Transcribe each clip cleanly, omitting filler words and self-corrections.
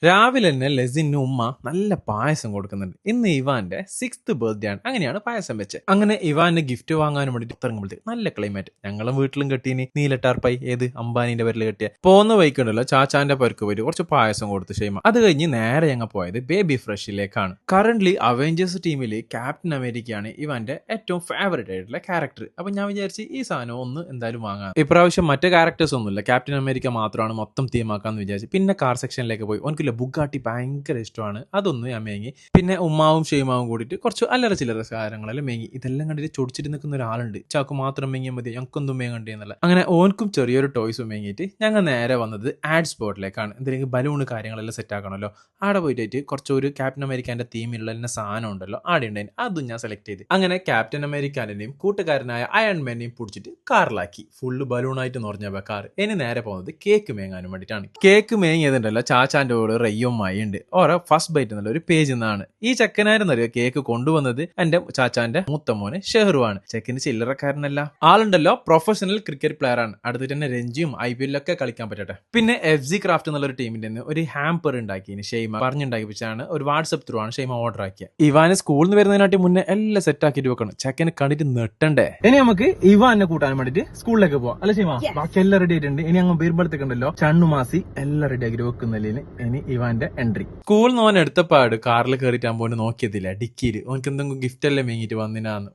രാവിലെ തന്നെ ലെസിന് ഉമ്മ നല്ല പായസം കൊടുക്കുന്നുണ്ട്. ഇന്ന് ഇവാന്റെ 6th ബർത്ത്ഡേ ആണ്. അങ്ങനെയാണ് പായസം വെച്ചത്. അങ്ങനെ ഇവാന്റെ ഗിഫ്റ്റ് വാങ്ങാനും വേണ്ടിട്ട് ഇറങ്ങുമ്പോഴത്തേക്ക് നല്ല ക്ലൈമറ്റ്. ഞങ്ങളും വീട്ടിലും കെട്ടീനി നീലട്ടാർപ്പായി ഏത് അംബാനിന്റെ പേരിൽ കെട്ടിയ. പോകുന്ന വൈക്കുണ്ടല്ലോ ചാച്ചാന്റെ പരുക്ക് പോയിട്ട് കുറച്ച് പായസം കൊടുത്ത് ഷെയ്മ. അത് കഴിഞ്ഞ് നേരെ ഞങ്ങൾ പോയത് ബേബി ഫ്രഷിലേക്കാണ്. കറന്റ് അവെഞ്ചേഴ്സ് ടീമിൽ ക്യാപ്റ്റൻ അമേരിക്കയാണ് ഇവാന്റെ ഏറ്റവും ഫേവറേറ്റ് ആയിട്ടുള്ള ക്യാരക്ടർ. അപ്പൊ ഞാൻ വിചാരിച്ച് ഈ സാധനം ഒന്ന് എന്തായാലും വാങ്ങാം. ഇപ്രാവശ്യം മറ്റു ക്യാരക്ടേഴ്സ് ഒന്നുമില്ല, ക്യാപ്റ്റൻ അമേരിക്ക മാത്രമാണ് മൊത്തം തീമാക്കാന്ന് വിചാരിച്ചു. പിന്നെ കാർ സെക്ഷനിലേക്ക് പോയി. ഓനക്ക് ബുഗാട്ടി ഭയങ്കര ഇഷ്ടമാണ്, അതൊന്നും ഞാൻ മേങ്ങി. പിന്നെ ഉമ്മാവും ഷെയ്മാവും കൂടിയിട്ട് കുറച്ച് അല്ലറ ചില്ലറ കാര്യങ്ങളെല്ലാം മേങ്ങി. ഇതെല്ലാം കണ്ടിട്ട് ചൊടിച്ചിട്ട് നിൽക്കുന്ന ഒരാളുണ്ട്. ചാക്ക് മാത്രം മേങ്ങിയാൽ മതി, ഞങ്ങൾക്കൊന്നും മേങ്ങണ്ടേ എന്നല്ല. അങ്ങനെ ഓൻക്കും ചെറിയൊരു ടോയ്സും മേങ്ങിയിട്ട് ഞങ്ങൾ നേരെ വന്നത് ആഡ് സ്പോട്ടിലേക്കാണ്. എന്തെങ്കിലും ബലൂണ് കാര്യങ്ങളെല്ലാം സെറ്റ് ആക്കണമല്ലോ. അവിടെ പോയിട്ട് കുറച്ചൊരു ക്യാപ്റ്റൻ അമേരിക്കാന്റെ തീമിലുള്ള സാധനം ഉണ്ടല്ലോ ആടെ ഉണ്ടായിരുന്നു, അതും ഞാൻ സെലക്ട് ചെയ്ത്. അങ്ങനെ ക്യാപ്റ്റൻ അമേരിക്കാന്റെയും കൂട്ടുകാരനായ അയൺമാനെയും പിടിച്ചിട്ട് കാറിലാക്കി. ഫുള്ള് ബലൂണായിട്ട് നിറഞ്ഞ കാർ. ഇനി നേരെ പോകുന്നത് കേക്ക് മേങ്ങാനും വേണ്ടിയിട്ടാണ്. കേക്ക് മേങ്ങിയതുണ്ടല്ലോ ചാച്ചാന്റെ കൂടെ റയ്യുമായി ഉണ്ട്. ഓരോ ഫസ്റ്റ് ബൈറ്റ് എന്നുള്ള ഒരു പേജ് നിന്നാണ്. ഈ ചെക്കനായിരുന്നറിയോ കേക്ക് കൊണ്ടുവന്നത് എന്റെ ചാച്ചാന്റെ മൂത്തമോന് ഷെഹ്റുവാണ്. ചെക്കന് ചില്ലറക്കാരനല്ല, ആളുണ്ടല്ലോ പ്രൊഫഷണൽ ക്രിക്കറ്റ് പ്ലെയർ ആണ്. അടുത്തിട്ട് തന്നെ രഞ്ജിയും IPL ഒക്കെ കളിക്കാൻ പറ്റട്ടെ. പിന്നെ FZ ക്രാഫ്റ്റ് എന്നുള്ള ടീമിന്റെ ഒരു ഹാമ്പർ ഉണ്ടാക്കി ഷെയ്മ പറഞ്ഞുണ്ടാക്കിപ്പിച്ചാണ്. ഒരു വാട്സ്ആപ്പ് ത്രൂ ആണ് ഷെയ്മ ഓർഡർ ആക്കിയത്. ഇവാന് സ്കൂളിൽ നിന്ന് വരുന്നതിനാട്ടി മുന്നേ എല്ലാം സെറ്റ് ആക്കിയിട്ട് വെക്കണം. ചെക്കന് കണ്ടിട്ട് നെട്ടണ്ടേ. ഇനി നമുക്ക് ഇവാനെ കൂട്ടാൻ വേണ്ടിട്ട് സ്കൂളിലേക്ക് പോവാം അല്ലെ ഷെയ്മ? ബാക്കി എല്ലാം റെഡി ആയിട്ടുണ്ട്. ഇനി അങ്ങ് വരുമ്പോഴത്തേക്കുണ്ടല്ലോ ചണ്ണുമാസി എല്ലാം റെഡി ആക്കി വെക്കുന്നതിന് ഇനി ഇവാന്റെ എൻട്രി. സ്കൂളിൽ നിന്ന് ഓൻ എടുത്തപ്പാട് കാറിൽ കയറിയിട്ടാകുമ്പോ നോക്കിയതില്ല ഡിക്കിയിൽ ഓനക്ക് എന്തെങ്കിലും ഗിഫ്റ്റ് എല്ലാം മേങ്ങിട്ട് വന്നിനാന്ന്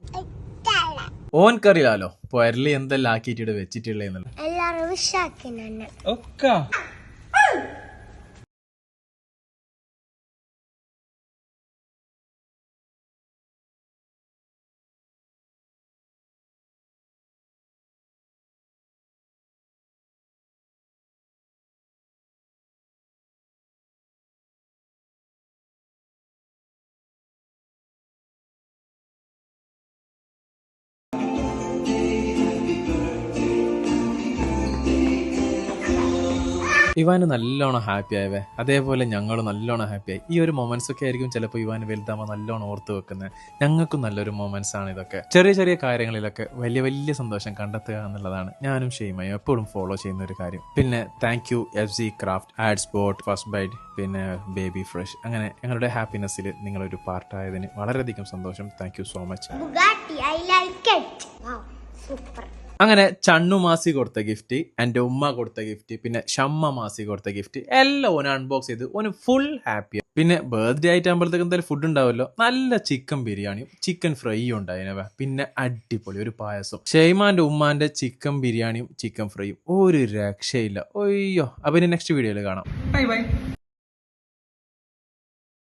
ഓൻക്കറിയാലോ പൊരല് എന്തെല്ലാം ആക്കിയിട്ട് വെച്ചിട്ടുള്ളതെന്നല്ല. ഒക്കെ ഇവാന് നല്ലോണം ഹാപ്പി ആയവേ. അതേപോലെ ഞങ്ങൾ നല്ലോണം ഹാപ്പിയായി. ഈ ഒരു മൊമെന്റ്സ് ഒക്കെ ആയിരിക്കും ചിലപ്പോൾ ഇവാന് വലുതാകുമ്പോൾ നല്ലോണം ഓർത്ത് വെക്കുന്നത്. ഞങ്ങൾക്കും നല്ലൊരു മൊമെന്റ്സ് ആണ് ഇതൊക്കെ. ചെറിയ ചെറിയ കാര്യങ്ങളിലൊക്കെ വലിയ വലിയ സന്തോഷം കണ്ടെത്തുക എന്നുള്ളതാണ് ഞാനും ഷെയ്മയും എപ്പോഴും ഫോളോ ചെയ്യുന്ന ഒരു കാര്യം. പിന്നെ thank you FZ craft, ad spot, first bite, പിന്നെ ബേബി ഫ്രഷ്. അങ്ങനെ ഞങ്ങളുടെ ഹാപ്പിനെസ്സിൽ നിങ്ങളൊരു പാർട്ടായതിന് വളരെയധികം സന്തോഷം. Thank you so much. അങ്ങനെ ചണ്ണു മാസി കൊടുത്ത ഗിഫ്റ്റ്, എൻ്റെ ഉമ്മ കൊടുത്ത ഗിഫ്റ്റ്, പിന്നെ ഷമ്മ മാസി കൊടുത്ത ഗിഫ്റ്റ് എല്ലാം ഓന് അൺബോക്സ് ചെയ്ത് ഓന് ഫുൾ ഹാപ്പിയാണ്. പിന്നെ ബർത്ത്ഡേ ആയിട്ട് ആകുമ്പോഴത്തേക്ക് എന്തായാലും ഫുഡ് ഉണ്ടാവുമല്ലോ. നല്ല ചിക്കൻ ബിരിയാണിയും ചിക്കൻ ഫ്രൈയും ഉണ്ടായിനവ. പിന്നെ അടിപൊളി ഒരു പായസം. ഷെയ്മാന്റെ ഉമ്മാന്റെ ചിക്കൻ ബിരിയാണിയും ചിക്കൻ ഫ്രൈയും ഒരു രക്ഷയില്ല. അയ്യോ. അപ്പൊ ഇനി നെക്സ്റ്റ് വീഡിയോയിൽ കാണാം. Bye bye.